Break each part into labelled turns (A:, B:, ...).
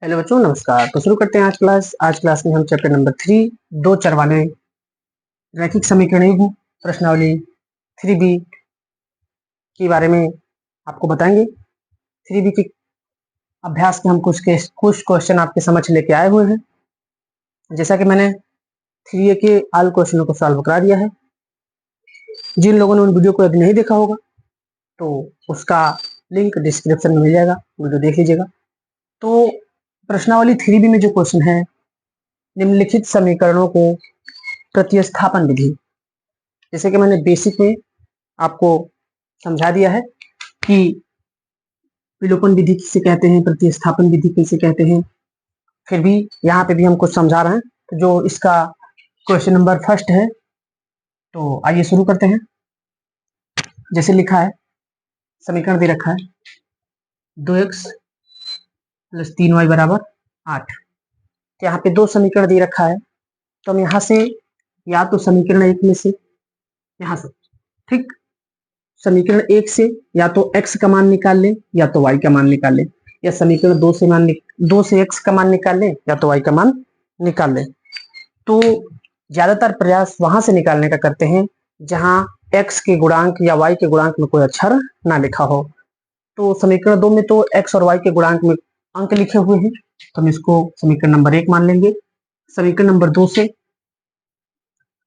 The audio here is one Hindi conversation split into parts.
A: हेलो बच्चों, नमस्कार। तो शुरू करते हैं आज क्लास में हम चैप्टर नंबर 3 दो चर वाले रैखिक समीकरण प्रश्नावली 3b के बारे में आपको बताएंगे। 3b के अभ्यास के हम कुछ क्वेश्चन आपके समक्ष लेके आए हुए हैं। जैसा कि मैंने 3a के ऑल क्वेश्चनों को सॉल्व करा दिया है। जिन लोगों ने उन वीडियो को अभी नहीं देखा होगा तो उसका लिंक डिस्क्रिप्शन में मिल जाएगा, वीडियो देख लीजिएगा। तो प्रश्नावली 3b में जो क्वेश्चन है, निम्नलिखित समीकरणों को प्रतिस्थापन विधि, जैसे कि मैंने बेसिक में आपको समझा दिया है कि विलोपन विधि किसे कहते हैं, प्रतिस्थापन विधि किसे कहते हैं, फिर भी यहाँ पे भी हम कुछ समझा रहे हैं। तो जो इसका क्वेश्चन नंबर फर्स्ट है, तो आइए शुरू करते हैं। जैसे लिखा है, समीकरण दे रखा है 2x + 3y = 8। तो यहाँ पे दो समीकरण दे रखा है, तो हम यहाँ से या तो समीकरण एक में से, यहाँ से ठीक, समीकरण एक से या तो x का मान निकाल लें या तो y का मान निकाल लें, या समीकरण दो से x का मान निकाल लें या तो y का मान निकाल लें। तो ज्यादातर प्रयास वहां से निकालने का करते हैं जहां x के गुणांक या y के गुणांक में कोई अक्षर ना लिखा हो। तो समीकरण 2 में तो x और y के गुणांक में अंक लिखे हुए हैं, तो हम इसको समीकरण नंबर 1 मान लेंगे। समीकरण नंबर 2 से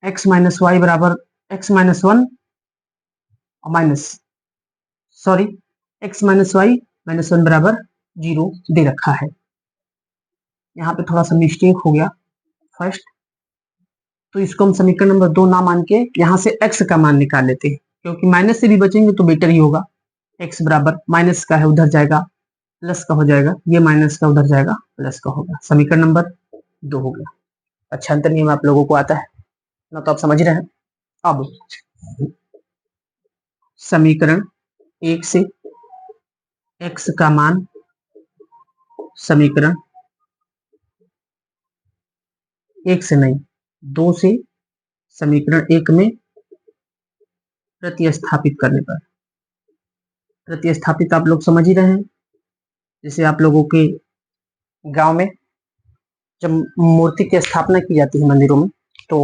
A: x - y = x - 1 x - y - 1 = 0 दे रखा है। यहाँ पे थोड़ा सा मिस्टेक हो गया फर्स्ट, तो इसको हम समीकरण नंबर 2 ना मान के यहाँ से x का मान निकाल लेते हैं, क्योंकि माइनस से भी बचेंगे तो बेटर ही होगा। x बराबर माइनस का है, उधर जाएगा प्लस का हो जाएगा, ये माइनस का उधर जाएगा प्लस का होगा। समीकरण नंबर 2 हो गया। अच्छा, अंतर नियम आप लोगों को आता है ना, तो आप समझ रहे हैं। अब समीकरण 1 से x का मान, समीकरण 1 से नहीं 2 से समीकरण 1 में प्रतिस्थापित करने पर, प्रतिस्थापित आप लोग समझ ही रहे हैं। जैसे आप लोगों के गांव में जब मूर्ति की स्थापना की जाती है मंदिरों में, तो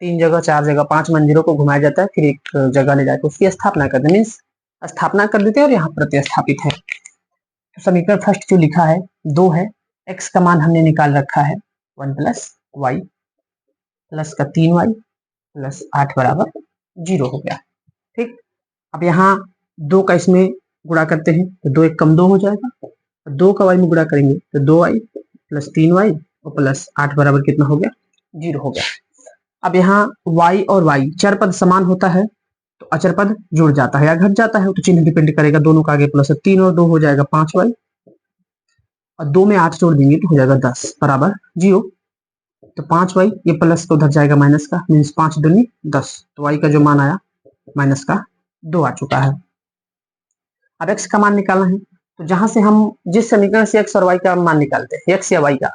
A: 3 जगह 4 जगह 5 मंदिरों को घुमाया जाता है, फिर एक जगह ले जाकर उसकी स्थापना कर देते, मीन्स स्थापना कर देते हैं और यहाँ प्रतिस्थापित है। तो समीकरण फर्स्ट जो लिखा है 2 है, x का मान हमने निकाल रखा है 1 + y प्लस का 3y + 8 = 0 हो गया। ठीक, अब यहाँ 2 का इसमें गुणा करते हैं तो 2 × 1 = 2 हो जाएगा, 2 का y में गुणा करेंगे तो 2y + 3y और प्लस 8 बराबर कितना हो गया, 0 हो गया। अब यहाँ y और y चर पद समान होता है तो अचर पद जुड़ जाता है या घट जाता है, तो चिन्ह डिपेंड करेगा दोनों का, आगे प्लस 3 और 2 हो जाएगा 5y, और 2 में 8 जोड़ देंगे तो हो जाएगा 10 = 0। तो 5y ये प्लस का उधर जाएगा माइनस का, मीन्स 5 दूनी 10, तो y का जो मान आया -2 आ चुका है। अब x का मान निकालना है, तो जहां से हम जिस समीकरण से x और y का मान निकालते हैं, x या y का,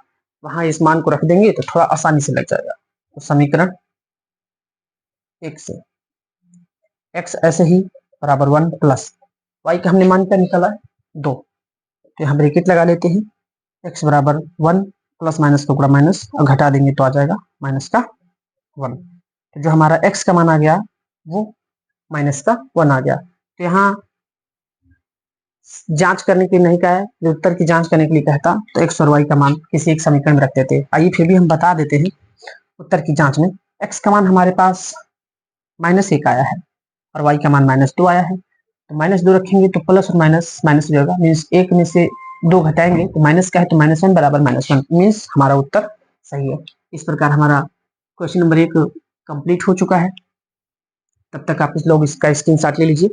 A: वहां इस मान को रख देंगे तो थोड़ा आसानी से लग जाएगा। तो समीकरण 1 से x ऐसे ही बराबर 1 प्लस y का हमने मान क्या निकाला है 2, तो यहाँ ब्रैकेट लगा लेते हैं, x बराबर 1 प्लस माइनस का गुणा माइनस और घटा देंगे तो आ जाएगा -1। तो जो हमारा x का मान आ गया वो -1 आ गया। तो यहाँ जांच करने के लिए नहीं कहा है, जो उत्तर की जांच करने के लिए कहता तो x और y का मान किसी एक समीकरण में रख देते। आइए फिर भी हम बता देते हैं उत्तर की जांच में। x का मान हमारे पास -1 आया है और y का मान -2 आया है, तो -2 रखेंगे तो प्लस और माइनस माइनस हो जाएगा, मीन्स 1 में से 2 घटाएंगे तो माइनस का है तो -1 बराबर -1, मीन्स हमारा उत्तर सही है। इस प्रकार हमारा क्वेश्चन नंबर 1 कंप्लीट हो चुका है। तब तक आप लोग इसका स्क्रीनशॉट ले लीजिए।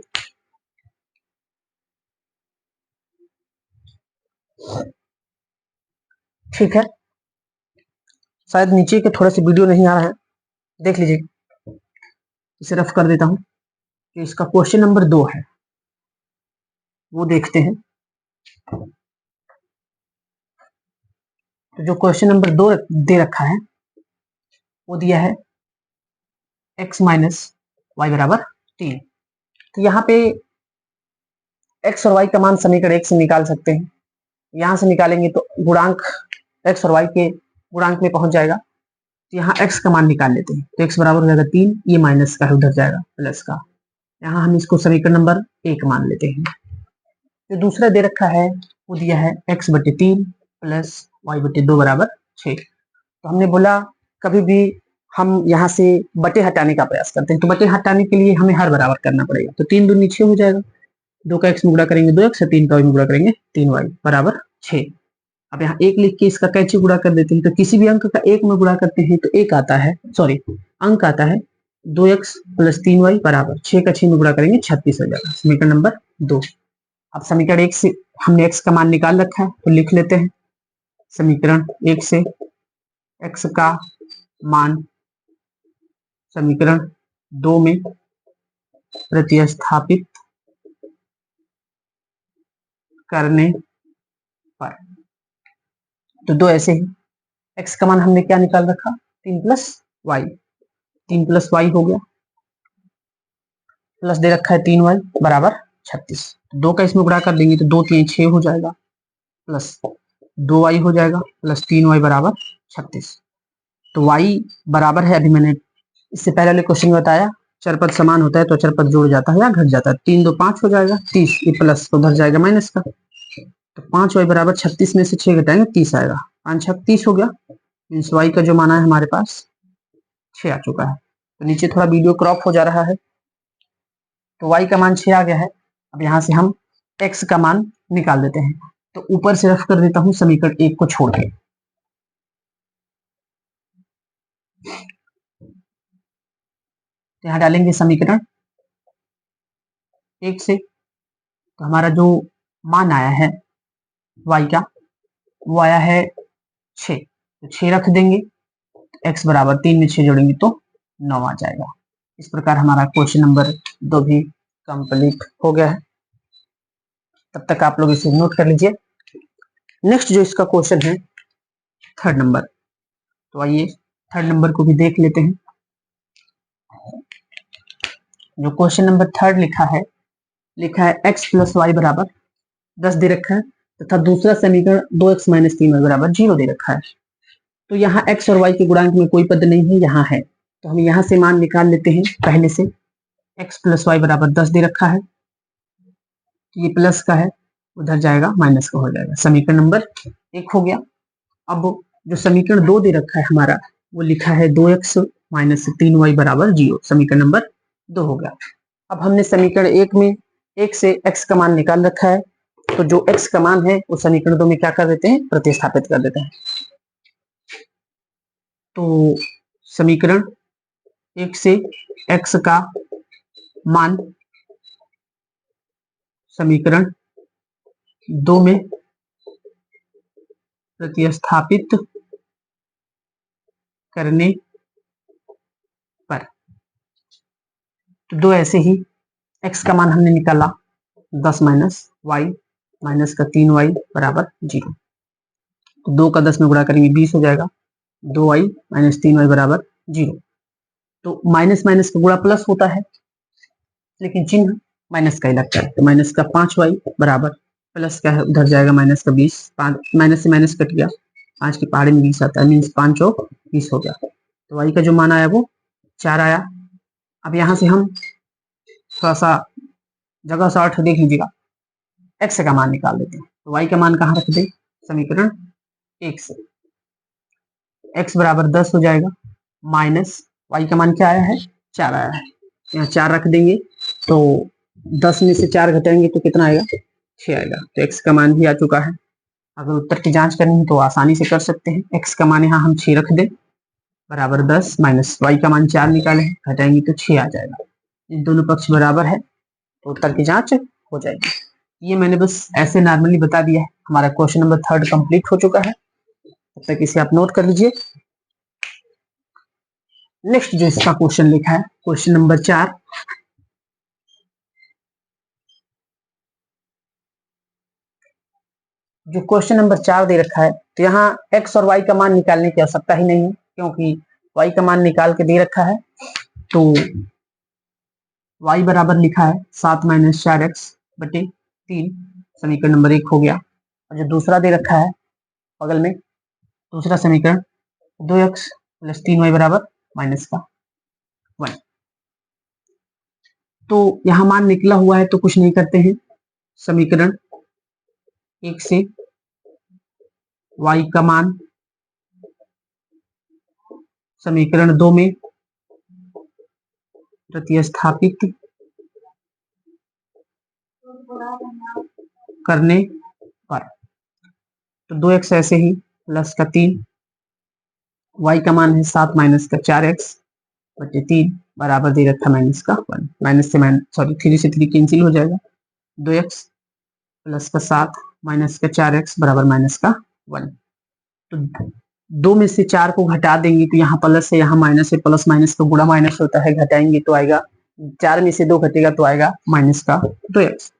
A: ठीक है, शायद नीचे के थोड़े से वीडियो नहीं आ रहा है, देख लीजिए, इसे रफ कर देता हूं। कि इसका क्वेश्चन नंबर 2 है वो देखते हैं। तो जो क्वेश्चन नंबर 2 दे रखा है वो दिया है x - y = 3। तो यहाँ पे x और y का मान समीकरण 1 से निकाल सकते हैं, यहाँ से निकालेंगे तो गुणांक x और y के गुणांक में पहुंच जाएगा। तो यहाँ x का मान निकाल लेते हैं, तो x बराबर हो जाएगा 3, ये माइनस का है उधर जाएगा प्लस का। यहाँ हम इसको समीकरण नंबर 1 मान लेते हैं। जो दूसरा दे रखा है वो दिया है x/3 प्लस y/2 बराबर 6। तो हमने बोला कभी भी हम यहाँ से बटे हटाने का प्रयास करते हैं, तो बटे हटाने के लिए हमें हर बराबर करना पड़ेगा। तो 3 दूनी 6 हो जाएगा, 2 का x में गुणा करेंगे 2x, 3 का y में गुणा करेंगे 3y बराबर 6। अब यहाँ 1 लिख के इसका कैसे गुणा कर देते हैं, तो किसी भी अंक का 1 में गुणा करते हैं तो एक आता है, सॉरी अंक आता है 2x प्लस 3y बराबर 6 का 6 में गुणा करेंगे 36 हो जाएगा, समीकरण नंबर 2। अब समीकरण 1 से हमने x का मान निकाल रखा है तो लिख लेते हैं, समीकरण 1 से x का मान समीकरण 2 में प्रतिस्थापित करने पर, तो 2 ऐसे ही x का मान हमने क्या निकाल रखा 3 प्लस y हो गया, प्लस दे रखा है 3y बराबर 36। 2 का इसमें गुणा कर देंगे तो 2 3 6 हो जाएगा, प्लस 2y हो जाएगा प्लस 3y बराबर 36। तो y बराबर है, अभी मैंने इससे पहले वाले क्वेश्चन में बताया चर पद समान होता है तो चर पद जुड़ जाता है या घट जाता है। 3 2 5 हो जाएगा 30, ये प्लस तो उधर जाएगा माइनस का, तो 5y बराबर 36 में से 6 घटाएंगे 30 आएगा, 5 6 30 हो गया। मीन्स y का जो माना है हमारे पास 6 आ चुका है। तो नीचे थोड़ा वीडियो क्रॉप हो जा रहा है, तो y का मान 6 आ गया है। अब यहाँ से हम x का मान निकाल देते हैं, तो ऊपर से रफ कर देता हूं समीकरण 1 को छोड़ के। यहाँ डालेंगे समीकरण 1 से, तो हमारा जो मान आया है y का वो आया है 6, तो 6 रख देंगे, x बराबर 3 में 6 जोड़ेंगे तो 9 आ जाएगा। इस प्रकार हमारा क्वेश्चन नंबर 2 भी कंप्लीट हो गया है। तब तक आप लोग इसे नोट कर लीजिए। नेक्स्ट जो इसका क्वेश्चन है 3rd नंबर, तो आइए 3rd नंबर को भी देख लेते हैं। जो क्वेश्चन नंबर 3rd लिखा है x प्लस वाई बराबर 10 दे रखा है तथा दूसरा समीकरण 2x माइनस 3y बराबर 0 दे रखा है। तो यहाँ x और y के गुणांक में कोई पद नहीं है, यहाँ है, तो हम यहाँ से मान निकाल लेते हैं। पहले से x प्लस वाई बराबर 10 दे रखा है, ये प्लस का है उधर जाएगा माइनस का हो जाएगा, समीकरण नंबर 1 हो गया। अब जो समीकरण 2 दे रखा है हमारा वो लिखा है 2x माइनस 3y बराबर 0, समीकरण नंबर 2 हो गया। अब हमने समीकरण 1 में 1 से x का मान निकाल रखा है, तो जो x का मान है वो समीकरण 2 में क्या कर देते हैं, प्रतिस्थापित कर देते हैं। तो समीकरण 1 से x का मान समीकरण 2 में प्रतिस्थापित करने पर, तो 2 ऐसे ही x का मान हमने निकाला 10 माइनस y माइनस का 3y बराबर 0, तो 2 का 10 में गुणा करेंगे 20 हो जाएगा, 2y माइनस 3y बराबर 0। तो माइनस माइनस का गुणा प्लस होता है लेकिन चिन्ह माइनस का ही लगता है, तो माइनस का 5y बराबर प्लस का है उधर जाएगा माइनस का 20, माइनस से माइनस कट गया, 5 की पहाड़ी में 20 आता है, मीन्स 5 और 20 हो गया। तो y का जो मान आया वो 4 आया। अब यहाँ से हम थोड़ा सा जगह शॉर्ट देख लीजिएगा, x का मान निकाल देते हैं। तो y का मान कहाँ रख दे, समीकरण 1 से x बराबर 10 हो जाएगा, माइनस y का मान क्या आया है 4 आया है, यहाँ 4 रख देंगे, तो 10 में से 4 घटाएंगे तो कितना आएगा 6 आएगा। तो x का मान भी आ चुका है। अगर उत्तर की जांच करनी है तो आसानी से कर सकते हैं। x का मान यहाँ हम 6 रख दें, बराबर 10 माइनस y का मान 4 निकाले हैं, घटाएंगे तो 6 आ जाएगा। इन दोनों पक्ष बराबर है तो उत्तर की जांच हो जाएगी। ये मैंने बस ऐसे नॉर्मली बता दिया है। हमारा क्वेश्चन नंबर 3rd कंप्लीट हो चुका है। तब तक इसे आप नोट कर लीजिए। नेक्स्ट जो इसका क्वेश्चन लिखा है क्वेश्चन नंबर 4, जो क्वेश्चन नंबर 4 दे रखा है, तो यहाँ x और y का मान निकालने की आवश्यकता ही नहीं है क्योंकि y का मान निकाल के दे रखा है। तो y बराबर लिखा है 7 माइनस 4x बटे 3, समीकरण नंबर 1 हो गया। और जो दूसरा दे रखा है बगल में दूसरा समीकरण 2x प्लस 3y बराबर माइनस का 1। तो यहां मान निकला हुआ है तो कुछ नहीं करते हैं, समीकरण 1 से y का मान समीकरण 2 में प्रतिस्थापित करने पर, तो 2x ऐसे ही प्लस का 3, y का मान है 7 माइनस का 4x बटे 3 बराबर दे रखा माइनस का 1। माइनस से सॉरी 3 से 3 कैंसिल हो जाएगा, 2x प्लस का 7 माइनस का 4x बराबर माइनस का 1। तो 2 में से 4 को घटा देंगे तो यहाँ प्लस है यहाँ माइनस है, प्लस माइनस का गुणा माइनस होता है, घटाएंगे तो आएगा 4 में से 2 घटेगा तो आएगा माइनस का 2x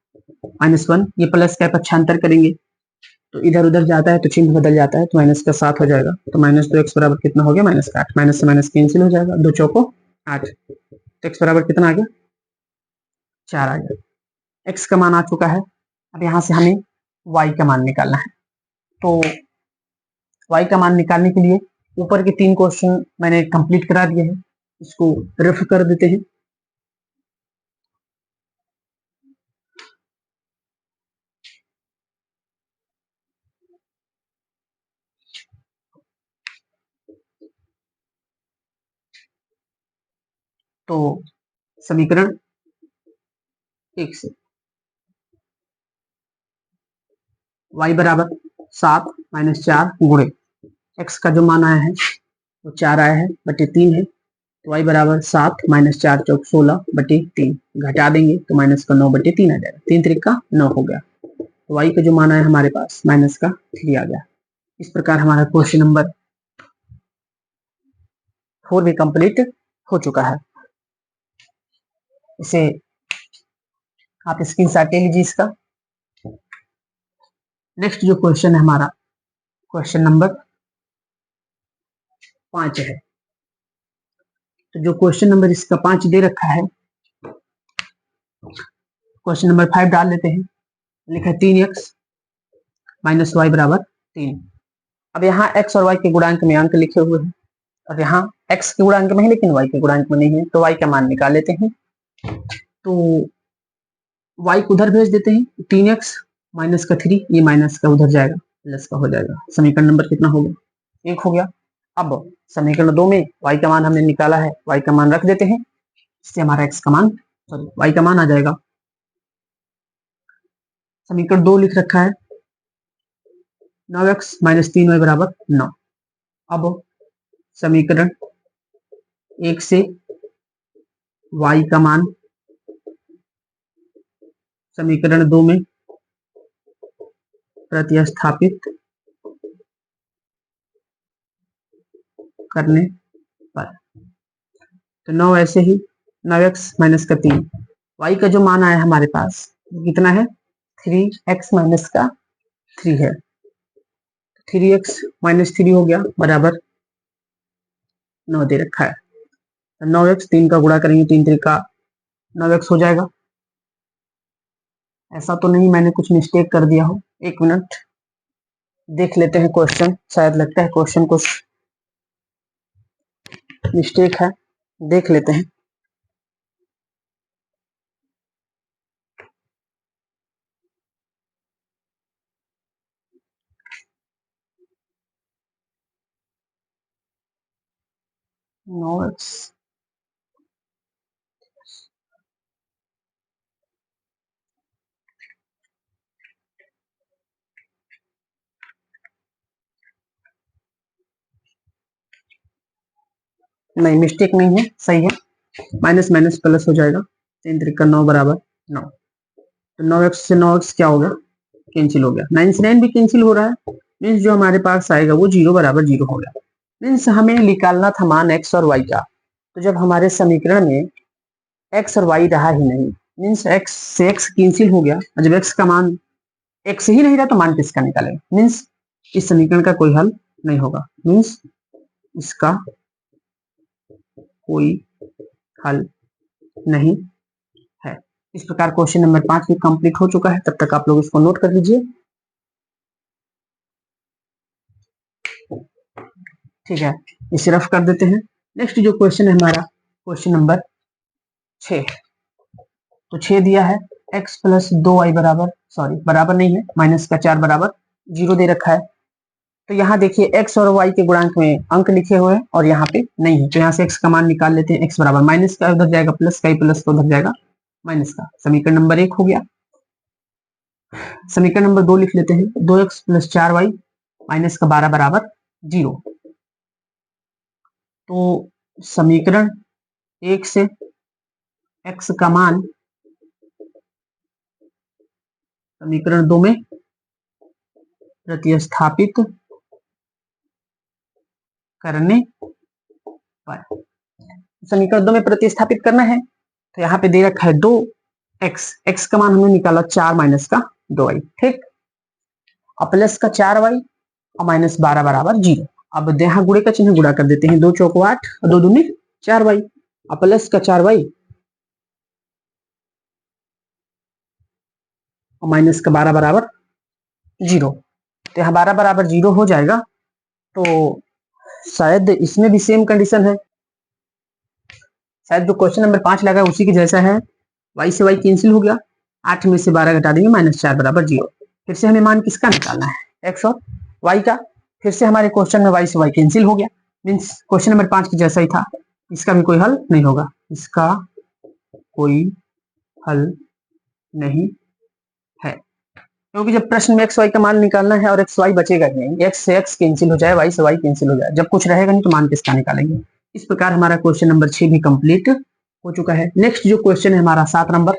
A: माइनस 1। ये प्लस का पक्षांतर करेंगे तो इधर उधर जाता है तो चिन्ह बदल जाता है, तो माइनस का 7 हो जाएगा, तो माइनस 2x बराबर कितना हो गया माइनस का 8। माइनस से माइनस कैंसिल हो जाएगा, 2 चौको 8, तो x बराबर कितना आ गया 4 आ गया। x का मान आ चुका है, अब यहाँ से हमें y का मान निकालना है। तो y का मान निकालने के लिए ऊपर के 3 क्वेश्चन मैंने कंप्लीट करा दिए हैं, इसको रेफर कर देते हैं। तो समीकरण 1 से y बराबर 7 माइनस 4 गुणे x का जो मान आया है वो 4 आया है बटे 3 है, तो y बराबर 7 माइनस 4 चौक 16 बटे 3, घटा देंगे तो माइनस का 9 बटे 3 आ जाएगा, 3 त्रिक का 9 हो गया। तो y का जो मान आया हमारे पास माइनस का 3 आ गया। इस प्रकार हमारा क्वेश्चन नंबर 4 भी कंप्लीट हो चुका है। इसे आप स्क्रीनशॉट ले लीजिए इसका। नेक्स्ट जो क्वेश्चन है हमारा क्वेश्चन नंबर 5 है। तो जो क्वेश्चन नंबर इसका 5 दे रखा है, क्वेश्चन नंबर 5 डाल लेते हैं। लिखा है 3x माइनस वाई बराबर 3। अब यहाँ x और y के गुणांक में अंक लिखे हुए हैं और यहाँ x के गुणांक में है लेकिन y के गुणांक में नहीं है, तो y का मान निकाल लेते हैं। तो y को उधर भेज देते हैं, 3x माइनस का 3, ये माइनस का उधर जाएगा प्लस का हो जाएगा। समीकरण नंबर कितना हो गया 1 हो गया। अब समीकरण 2 में y का मान हमने निकाला है, y का मान रख देते हैं, इससे हमारा x का मान सॉरी y का मान आ जाएगा। समीकरण 2 लिख रखा है 9x माइनस 3y बराबर 9। अब समीकरण 1 से y का मान समीकरण 2 में प्रतिस्थापित करने पर, तो 9 ऐसे ही 9x माइनस का 3, y का जो मान आया हमारे पास कितना है 3x माइनस का 3 है, 3x माइनस 3 हो गया बराबर 9 दे रखा है। तो 9x 3 का गुणा करेंगे 3 3 का 9x हो जाएगा। ऐसा तो नहीं मैंने कुछ मिस्टेक कर दिया हो, एक मिनट देख लेते हैं क्वेश्चन, शायद लगता है क्वेश्चन कुछ मिस्टेक है, देख लेते हैं। नो एक्स नहीं, मिस्टेक नहीं है, सही है। माइनस माइनस प्लस हो जाएगा, 3 3 का 9 बराबर 9। तो 9x से 9x क्या हो गया कैंसिल हो गया, 9 से 9 भी कैंसिल हो रहा है, मीन्स जो हमारे पास आएगा वो 0 बराबर 0 हो गया। मीन्स हमें निकालना था मान x और y का, तो जब हमारे समीकरण में x और y रहा ही नहीं, मीन्स x से x कैंसिल हो गया, जब x का मान x ही नहीं रहा तो मान किसका निकालेंगे, मीन्स इस समीकरण का कोई हल नहीं होगा, मीन्स इसका कोई हल नहीं है। इस प्रकार क्वेश्चन नंबर 5 भी कंप्लीट हो चुका है। तब तक आप लोग इसको नोट कर लीजिए। ठीक है, इसे रफ कर देते हैं। नेक्स्ट जो क्वेश्चन है हमारा क्वेश्चन नंबर 6, तो 6 दिया है x प्लस 2y बराबर, सॉरी बराबर नहीं है, माइनस का 4 बराबर 0 दे रखा है। तो यहाँ देखिए x और y के गुणांक में अंक लिखे हुए हैं और यहाँ पे नहीं है, तो यहाँ से x का मान निकाल लेते हैं। x बराबर माइनस का उधर जाएगा प्लस का, प्लस का उधर जाएगा माइनस का। समीकरण नंबर 1 हो गया। समीकरण नंबर 2 लिख लेते हैं, 2x प्लस 4y माइनस का 12 बराबर 0। तो समीकरण 1 से x का मान समीकरण 2 में प्रतिस्थापित करने पर, समीकरण 2 में प्रतिस्थापित करना है तो यहाँ पे दे रखा है 2x, x का मान हमने निकाला 4 माइनस का 2y, ठीक, और प्लस का 4y और माइनस 12 बराबर 0। अब यहाँ गुणे का चिन्ह गुणा कर देते हैं, 2 चौको 8 और 2 दूनी 4y, और प्लस का 4y और माइनस का 12 बराबर 0। तो यहाँ 12 बराबर 0 हो जाएगा। तो शायद इसमें भी सेम कंडीशन है, शायद जो क्वेश्चन नंबर 5 लगा उसी के जैसा है। y से y कैंसिल हो गया, 8 में से 12 घटा देंगे, माइनस 4 बराबर 0। फिर से हमें मान किसका निकालना है, x और y का। फिर से हमारे क्वेश्चन में y से y कैंसिल हो गया, मीन्स क्वेश्चन नंबर 5 के जैसा ही था। इसका भी कोई हल नहीं होगा, इसका कोई हल नहीं है, क्योंकि जब प्रश्न में एक्स वाई का मान निकालना है और एक्स वाई बचेगा ही नहीं, एक्स से एक्स कैंसिल हो जाए, वाई से वाई कैंसिल हो जाए, जब कुछ रहेगा नहीं तो मान किसका निकालेंगे। इस प्रकार हमारा क्वेश्चन नंबर 6 भी कंप्लीट हो चुका है। नेक्स्ट जो क्वेश्चन है हमारा 7 नंबर,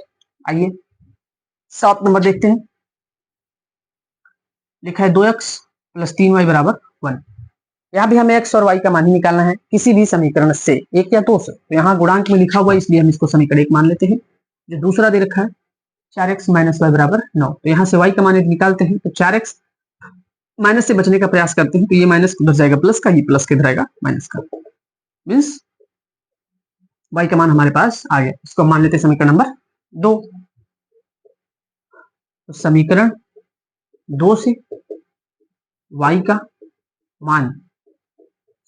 A: आइए 7 नंबर देखते हैं। लिखा है 2x प्लस 3y बराबर 1। यहाँ भी हमें x और y का मान ही निकालना है किसी भी समीकरण से, एक या दो से। तो यहाँ गुणांक में लिखा हुआ है इसलिए हम इसको समीकरण 1 मान लेते हैं। जो दूसरा दे रखा है 4x माइनस वाई बराबर 9, तो यहाँ से y का मान निकालते हैं, तो 4x माइनस से बचने का प्रयास करते हैं, तो ये माइनस उधर जाएगा प्लस का, ये प्लस के इधर आएगा माइनस का, मीन्स y का मान हमारे पास आ गया। इसको मान लेते हैं समीकरण नंबर 2। तो समीकरण 2 से y का मान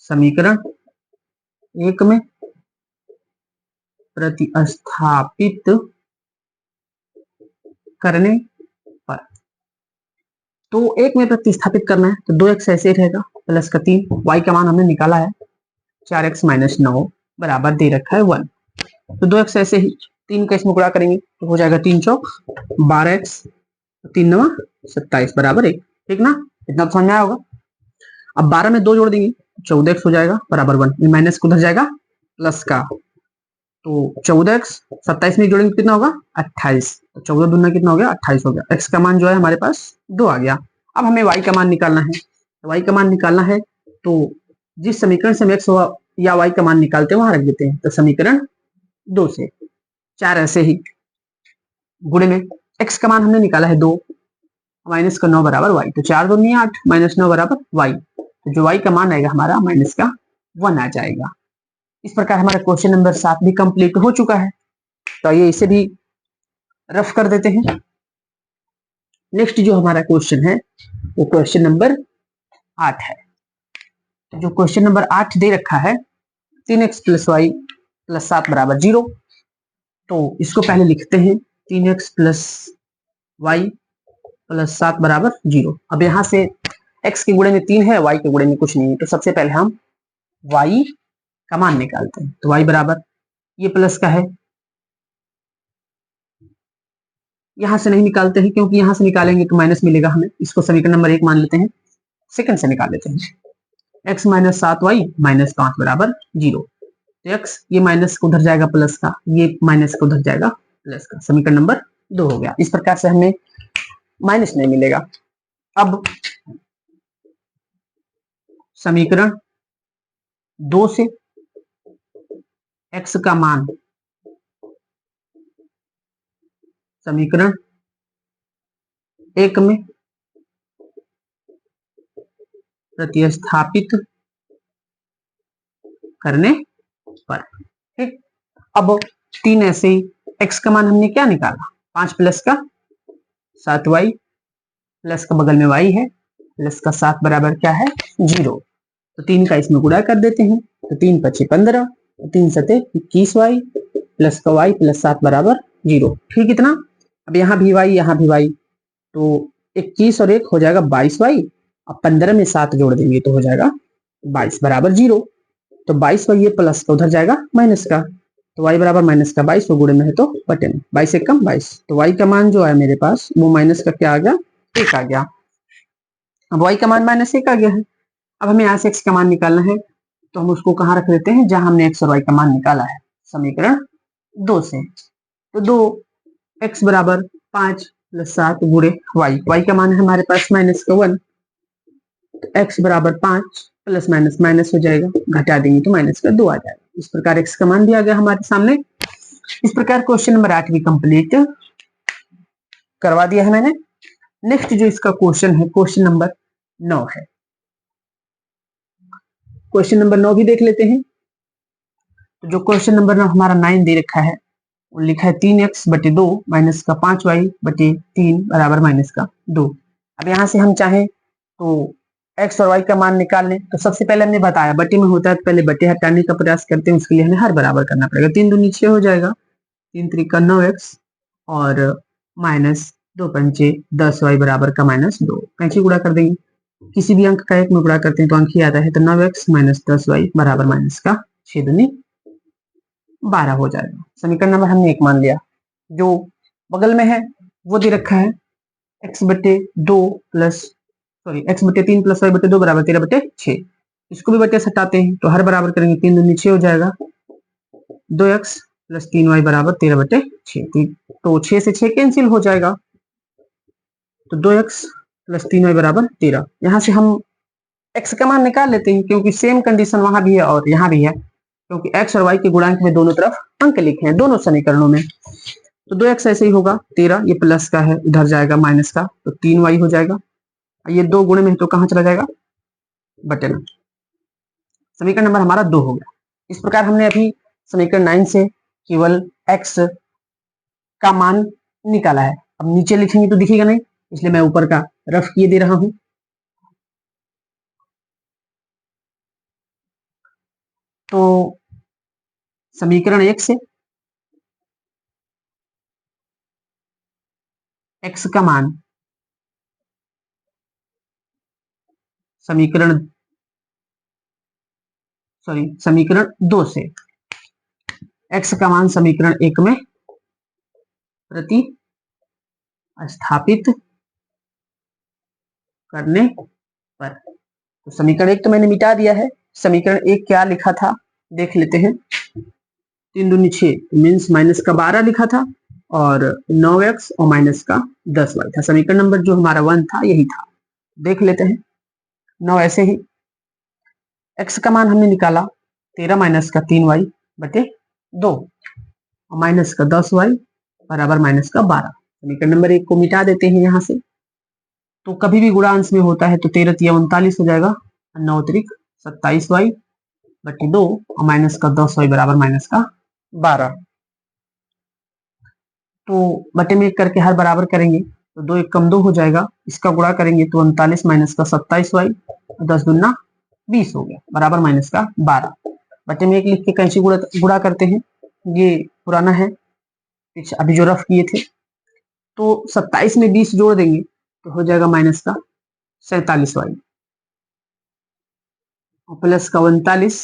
A: समीकरण 1 में प्रतिस्थापित करने पर, तो 1 में प्रतिस्थापित करना है तो 2x ऐसे रहेगा प्लस का 3, y का मान हमने निकाला है 4x माइनस 9 बराबर दे रखा है 1। तो 2x ऐसे ही 3 का इसमें गुणा करेंगे तो हो जाएगा 3 चौक 12x, 3 9 27 बराबर 1, ठीक ना, इतना तो समझ में आया होगा। अब 12 में 2 जोड़ देंगे 14x हो जाएगा बराबर 1, ये माइनस को उधर जाएगा प्लस का, तो 14x 27 में जोड़ेंगे कितना होगा 28, तो 14 दूना कितना हो गया 28 हो गया। x का मान जो है हमारे पास 2 आ गया। अब हमें y का मान निकालना है, तो y का मान निकालना है तो जिस समीकरण से हम x या y का मान निकालते हैं वहां रख देते हैं। तो समीकरण 2 से 4 ऐसे ही गुणे में x का मान हमने निकाला है 2 माइनस का 9 बराबर y, तो 4 2 8 माइनस 9 बराबर y, तो जो y का मान आएगा हमारा माइनस का 1 आ जाएगा। इस प्रकार हमारा क्वेश्चन नंबर 7 भी कंप्लीट हो चुका है। तो आइए इसे भी रफ कर देते हैं। नेक्स्ट जो हमारा क्वेश्चन है वो क्वेश्चन नंबर 8 है। तो जो क्वेश्चन नंबर 8 दे रखा है 3x प्लस वाई प्लस 7 बराबर 0, तो इसको पहले लिखते हैं 3x प्लस वाई प्लस 7 बराबर 0। अब यहाँ से x के गुणे में 3 है, y के गुणे में कुछ नहीं है, तो सबसे पहले हम y का मान निकालते हैं। तो y बराबर ये प्लस का है, यहां से नहीं निकालते हैं क्योंकि यहां से निकालेंगे तो माइनस मिलेगा हमें, इसको समीकरण नंबर 1 मान लेते हैं। सेकंड से निकाल लेते हैं, x माइनस 7y माइनस 5 बराबर 0, तो x ये माइनस को उधर जाएगा प्लस का, ये माइनस को उधर जाएगा प्लस का, समीकरण नंबर 2 हो गया। इस प्रकार से हमें माइनस नहीं मिलेगा। अब समीकरण 2 से x का मान समीकरण 1 में प्रतिस्थापित करने पर, ठीक। अब 3 ऐसे ही x का मान हमने क्या निकाला 5 प्लस का 7y प्लस का बगल में y है प्लस का 7 बराबर क्या है 0, तो 3 का इसमें गुणा कर देते हैं, तो 3 पचे 15, 3 सते 21y प्लस का y प्लस 7 बराबर 0। फिर कितना, अब यहाँ भी y यहाँ भी y, तो 21 और 1 हो जाएगा 22y, अब 15 में 7 जोड़ देंगे तो हो जाएगा 22 बराबर 0। तो 22y ये प्लस का उधर जाएगा माइनस का, तो y बराबर माइनस का 22, वो गुणे में है तो बटे में, 22 एक कम 22, तो y का मान जो है मेरे पास वो माइनस का क्या आ गया, 1 आ गया। अब y का मान माइनस 1 आ गया है। अब हमें यहाँ से x का मान निकालना है, तो हम उसको कहाँ रख लेते हैं, जहां हमने x और y का मान निकाला है, समीकरण 2 से। तो 2x बराबर 5 प्लस 7 गुणे y का मान है हमारे पास माइनस का 1, तो x बराबर 5 प्लस माइनस माइनस हो जाएगा, घटा देंगे तो माइनस का 2 आ जाएगा। इस प्रकार x का मान भी आ गया हमारे सामने। इस प्रकार क्वेश्चन नंबर 8 भी कंप्लीट करवा दिया है मैंने। नेक्स्ट जो इसका क्वेश्चन है, क्वेश्चन नंबर 9 है। क्वेश्चन नंबर 9 भी देख लेते हैं। तो जो क्वेश्चन नंबर हमारा 9 दे रखा है, वो लिखा है 3x बटे 2 माइनस का 5y बटे 3 बराबर माइनस का 2। अब यहाँ से हम चाहें तो x और y का मान निकाल लें, तो सबसे पहले हमने बताया बटे में होता है तो पहले बटे हटाने का प्रयास करते हैं, उसके लिए हमें हर बराबर करना पड़ेगा। 3 दूनी 6 हो जाएगा, 3 त्रिका 9x और माइनस 2 पंचे 10y बराबर का माइनस 2, कैंची गुणा कर देंगे, किसी भी अंक का एक में गुणा करते हैं तो अंक ही आता है, तो 9x माइनस 10y बराबर माइनस का 6 दूनी 12 हो जाएगा। समीकरण नंबर हमने 1 मान लिया। जो बगल में है वो दे रखा है x बटे 2 प्लस x बटे 3 प्लस y बटे 2 बराबर 13 बटे 6। इसको भी बटे से हटाते हैं तो हर बराबर करेंगे, 3 दूनी 6 हो जाएगा, 2x प्लस 3y बराबर 13 बटे 6, तो 6 से 6 कैंसिल हो जाएगा, तो 2x प्लस 3y बराबर 13। यहाँ से हम x का मान निकाल लेते हैं, क्योंकि सेम कंडीशन वहां भी है और यहाँ भी है, क्योंकि x और y के गुणांक में दोनों तरफ अंक लिखे हैं दोनों समीकरणों में। तो 2x ऐसे ही होगा 13, ये प्लस का है इधर जाएगा माइनस का, तो 3y हो जाएगा, ये 2 गुणे में तो कहाँ चला जाएगा, बटे में। समीकरण नंबर हमारा 2 हो गया। इस प्रकार हमने अभी समीकरण 9 से केवल x का मान निकाला है। अब नीचे लिखेंगे तो दिखेगा नहीं, इसलिए मैं ऊपर का रफ किए दे रहा हूं। तो समीकरण 1 से x का मान समीकरण 2 से x का मान समीकरण 1 में प्रति स्थापित करने पर, तो समीकरण 1 तो मैंने मिटा दिया है। समीकरण 1 क्या लिखा था देख लेते हैं, 3 दूनी 6 मीन्स माइनस का 12 लिखा था, और 9x और माइनस का 10y था। समीकरण नंबर जो हमारा 1 था यही था, देख लेते हैं। 9 ऐसे ही x का मान हमने निकाला 13 माइनस का 3y बटे 2 और माइनस का 10y बराबर माइनस का 12। समीकरण नंबर 1 को मिटा देते हैं यहाँ से, तो कभी भी गुणा अंश में होता है तो 13 तिया 39 हो जाएगा, 9 त्रिक 27y बटे 2 और माइनस का 10y बराबर माइनस का 12। तो बटे में 1 करके हर बराबर करेंगे तो 2 एक कम 2 हो जाएगा, इसका गुणा करेंगे तो 39 माइनस का 27y, 10 दूना 20 हो गया बराबर माइनस का 12। बटे में 1 लिख के कैंची गुणा करते हैं, ये पुराना है अभी जो रफ किए थे, तो 27 में 20 जोड़ देंगे तो हो जाएगा माइनस का 47y प्लस का 39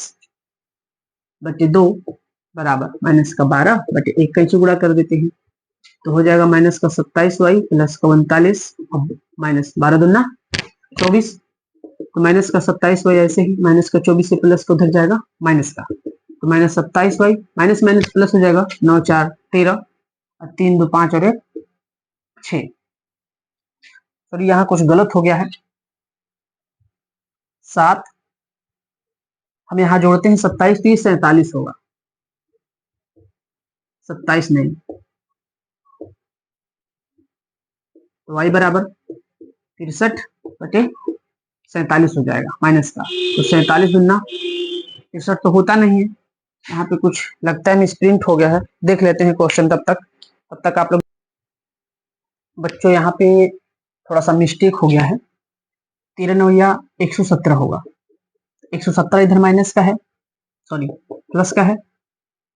A: बटे 2 बराबर माइनस का 12 बटे 1 कैंची गुणा कर देते हैं तो हो जाएगा माइनस का 27y प्लस का 39 माइनस 12 दूना 24, तो माइनस का 27y ऐसे ही माइनस का 24 से प्लस का उधर जाएगा माइनस का, तो minus 27y minus minus plus हो जाएगा, 9 4 13 और 3 2 5 और 1 6। सॉरी यहाँ कुछ गलत हो गया है, 7 हम यहाँ जोड़ते हैं 27 30 47 होगा, 27 नहीं, तो y बराबर 63 बटे 47 हो जाएगा माइनस का, तो 47 दूना 63 तो होता नहीं है, यहाँ पे कुछ लगता है मिसप्रिंट हो गया है, देख लेते हैं क्वेश्चन तब तक आप लोग बच्चों यहाँ पे थोड़ा सा मिस्टेक हो गया है, 13 9 या 117 होगा, 170 इधर माइनस का है, सॉरी प्लस का है,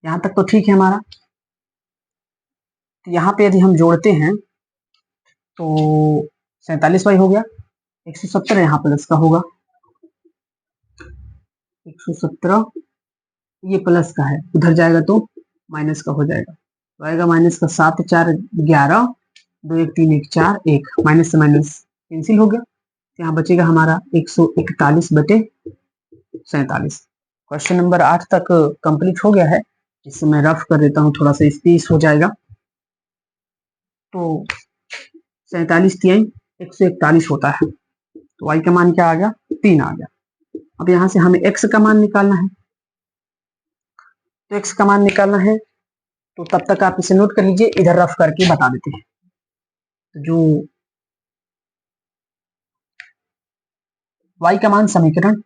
A: यहां तक तो ठीक है हमारा। तो यहाँ पे यदि हम जोड़ते हैं तो 47y हो गया, 170 यहाँ प्लस का होगा, 117 ये प्लस का है, उधर जाएगा तो माइनस का हो जाएगा, तो आएगा माइनस का 7 4 11, 2 1 3 1 4 1, माइनस से माइनस कैंसिल हो गया, यहाँ बचेगा हमारा 141/47। क्वेश्चन नंबर 8 तक कंप्लीट हो गया है, इससे मैं रफ कर देता हूँ, थोड़ा सा स्पेस हो जाएगा। तो 47 तिहाई 141 होता है, तो y का मान क्या आ गया, 3 आ गया। अब यहाँ से हमें x का मान निकालना है, तो x का मान निकालना है, तो तब तक आप इसे नोट कर लीजिए, इधर रफ करके बता देते हैं। तो जो y का मान समीकरण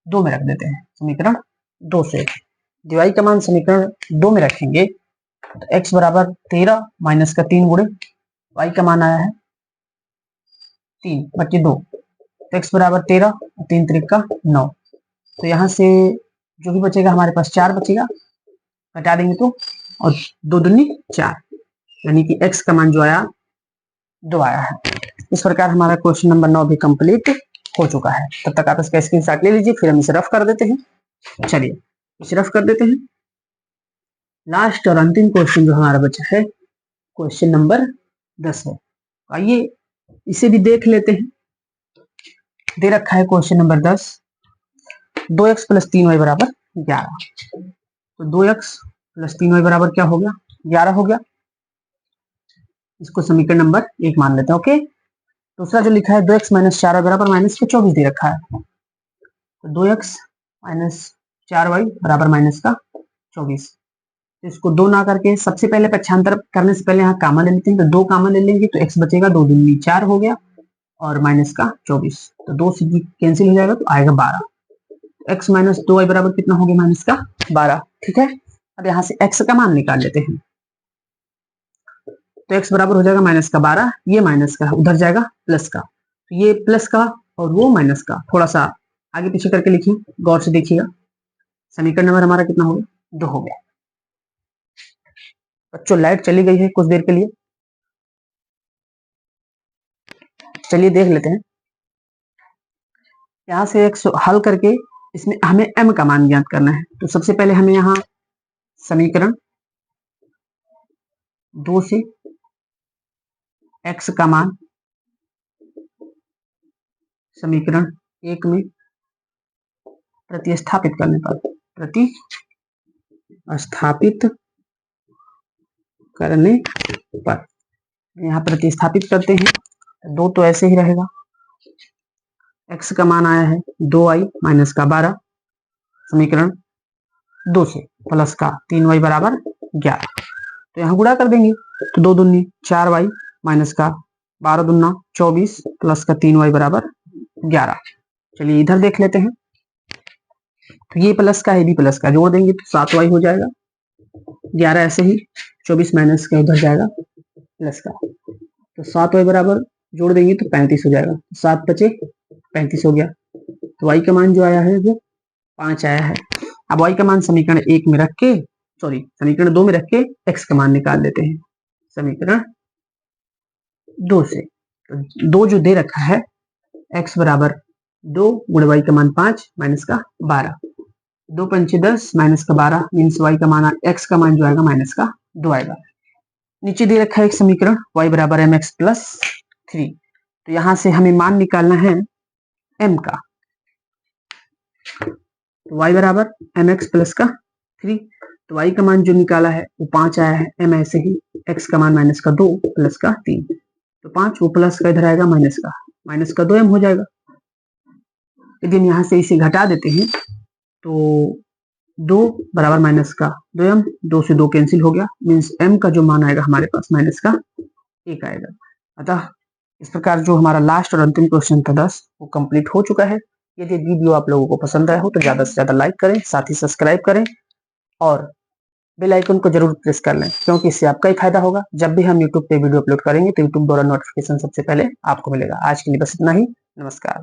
A: 2 में रख देते हैं, समीकरण 2 से जो y का मान समीकरण 2 में रखेंगे तो x बराबर 13 माइनस का 3 गुणे y का मान आया है 3 बटे 2, तो x बराबर 13, 3 त्रिक का 9, तो यहाँ से जो भी बचेगा हमारे पास 4 बचेगा, घटा देंगे तो, और 2 दूनी 4, यानी कि x का मान जो आया 2 आया है। इस प्रकार हमारा क्वेश्चन नंबर 9 भी कंप्लीट हो चुका है। तब तक आप इसका स्क्रीनशॉट ले लीजिए, फिर हम इसे रफ कर देते हैं। चलिए इसे रफ कर देते हैं। लास्ट और अंतिम क्वेश्चन जो हमारा बचा है क्वेश्चन नंबर 10 है, आइए इसे भी देख लेते हैं। दे रखा है question number 10, 2x plus 3y बराबर 11, तो 2x प्लस 3y बराबर क्या हो गया, 11 हो गया। इसको समीकरण नंबर 1 मान लेते हैं। ओके, दूसरा जो लिखा है 2x माइनस 4y बराबर माइनस का 24 दे रखा है, तो 2x माइनस 4y बराबर माइनस का 24, तो इसको 2 ना करके सबसे पहले पक्षांतर करने से पहले यहाँ कामा ले लेते हैं, तो 2 कामा ले लेंगे तो x बचेगा, 2 दूनी 4 हो गया, और माइनस का 24, तो 2 से कैंसिल हो जाएगा तो आएगा 12, x माइनस 2y बराबर कितना हो गया, माइनस का 12। ठीक है, अब यहाँ से x का मान निकाल लेते हैं, तो x बराबर हो जाएगा माइनस का 12, ये माइनस का उधर जाएगा प्लस का, तो ये प्लस का और वो माइनस का, थोड़ा सा आगे पीछे करके लिखिए, गौर से देखिएगा। समीकरण नंबर हमारा कितना हो गया, 2 हो गया। बच्चों लाइट चली गई है कुछ देर के लिए, चलिए देख लेते हैं। यहां से x हल करके इसमें हमें m का मान ज्ञात करना है, तो सबसे पहले हमें यहाँ समीकरण 2 से x का मान समीकरण 1 में प्रतिस्थापित करने पर, यहाँ प्रतिस्थापित करते हैं, 2 तो ऐसे ही रहेगा, x का मान आया है 2y माइनस का 12, समीकरण 2 से प्लस का 3y बराबर 11, तो यहाँ गुणा कर देंगे, तो 2 दूनी 4y माइनस का 12 दूना 24 प्लस का 3y बराबर 11। चलिए इधर देख लेते हैं, तो ये प्लस का है, भी प्लस का, जोड़ देंगे तो 7y हो जाएगा, 11 ऐसे ही, 24 माइनस का उधर जाएगा प्लस का, तो 7y बराबर जोड़ देंगे तो 35 हो जाएगा, 7 बचे 35 हो गया, तो y का मान जो आया है वो 5 आया है। अब y का मान समीकरण 1 में रख के, सॉरी समीकरण 2 में रख के x का मान निकाल लेते हैं, समीकरण 2 से, तो 2 जो दे रखा है x बराबर 2 गुणे y का मान 5 माइनस का 12, 2 पंचे 10 माइनस का 12, मीन्स y का मान x का मान जो आएगा माइनस का 2 आएगा। नीचे दे रखा है एक समीकरण y बराबर mx प्लस 3, तो यहां से हमें मान निकालना है m का, तो y बराबर mx प्लस का 3, तो y का मान जो निकाला है वो 5 आया है, m ऐसे ही, x का मान माइनस का 2 प्लस का 3, तो 5 वो प्लस का इधर आएगा माइनस का 2m हो जाएगा। यदि हम यहाँ से इसे घटा देते हैं तो 2 बराबर माइनस का 2m, 2 से 2 कैंसिल हो गया, मीन्स m का जो मान आएगा हमारे पास माइनस का 1 आएगा। अतः इस प्रकार जो हमारा लास्ट और अंतिम क्वेश्चन था 10 वो कंप्लीट हो चुका है। यदि वीडियो आप लोगों को पसंद आया हो तो ज्यादा से ज्यादा लाइक करें, साथ ही सब्सक्राइब करें और बेल आइकन को जरूर प्रेस कर लें, क्योंकि इससे आपका ही फायदा होगा। जब भी हम यूट्यूब पे वीडियो अपलोड करेंगे तो यूट्यूब द्वारा नोटिफिकेशन सबसे पहले आपको मिलेगा। आज के लिए बस इतना ही, नमस्कार।